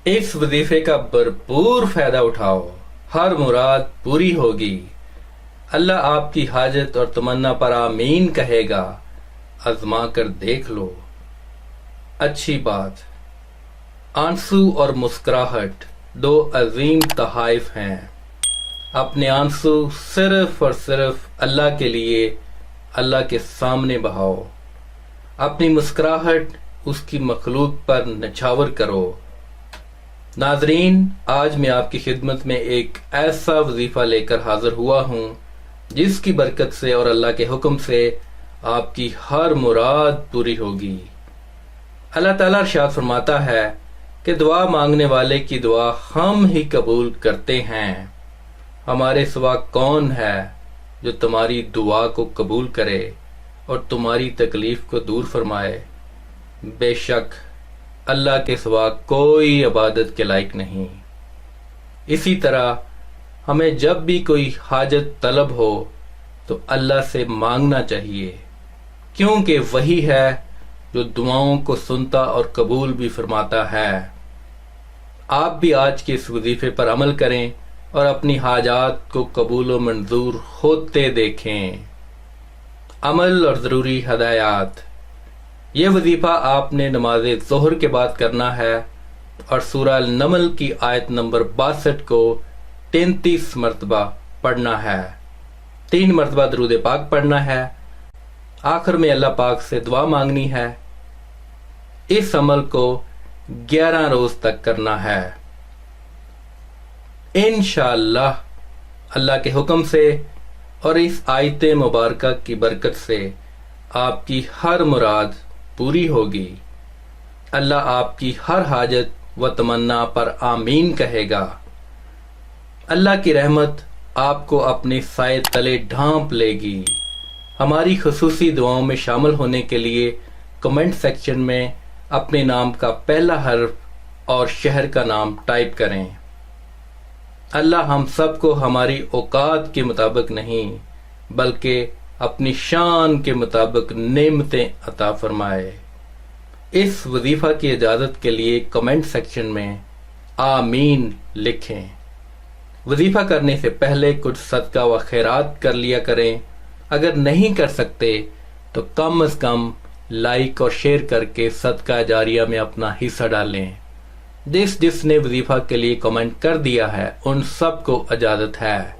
اس वजीफे का भरपूर फायदा उठाओ, हर मुराद पूरी होगी। अल्लाह आपकी हाजत और तमन्ना पर आमीन कहेगा, आजमा कर देख लो। अच्छी बात। आंसू और मुस्कुराहट दो अजीम तहाइफ हैं। अपने आंसू सिर्फ और सिर्फ अल्लाह के लिए अल्लाह के सामने बहाओ। अपनी मुस्कुराहट उसकी मखलूक पर नछावर करो। नाजरीन, आज मैं आपकी खिदमत में एक ऐसा वजीफा लेकर हाजिर हुआ हूँ जिसकी बरकत से और अल्लाह के हुक्म से आपकी हर मुराद पूरी होगी। अल्लाह ताला इरशाद फरमाता है कि दुआ मांगने वाले की दुआ हम ही कबूल करते हैं। हमारे सिवा कौन है जो तुम्हारी दुआ को कबूल करे और तुम्हारी तकलीफ को दूर फरमाए। बेशक अल्लाह के सिवा कोई इबादत के लायक नहीं। इसी तरह हमें जब भी कोई हाजत तलब हो तो अल्लाह से मांगना चाहिए, क्योंकि वही है जो दुआओं को सुनता और कबूल भी फरमाता है। आप भी आज के इस वजीफे पर अमल करें और अपनी हाजात को कबूल व मंजूर होते देखें। अमल और ज़रूरी हदायत। ये वजीफा आपने नमाज ज़ोहर के बाद करना है और सूरह अल-नमल की आयत नंबर 62 को 33 मरतबा पढ़ना है। 3 मरतबा दरूद पाक पढ़ना है। आखिर में अल्लाह पाक से दुआ मांगनी है। इस अमल को 11 रोज तक करना है। इंशाअल्लाह अल्लाह के हुक्म से और इस आयत मुबारका की बरकत से आपकी हर मुराद पूरी होगी। अल्लाह आपकी हर हाजत व तमन्ना पर आमीन कहेगा। अल्लाह की रहमत आपको अपने साए तले ढांप लेगी। हमारी खुसूसी दुआओं में शामिल होने के लिए कमेंट सेक्शन में अपने नाम का पहला हर्फ और शहर का नाम टाइप करें। अल्लाह हम सबको हमारी औकात के मुताबिक नहीं बल्कि अपनी शान के मुताबिक नेमतें अता फरमाए। इस वजीफा की इजाजत के लिए कमेंट सेक्शन में आमीन लिखें। वजीफा करने से पहले कुछ सदका व खैरात कर लिया करें। अगर नहीं कर सकते तो कम से कम लाइक और शेयर करके सदका जारिया में अपना हिस्सा डालें। जिसने वजीफा के लिए कमेंट कर दिया है उन सबको इजाजत है।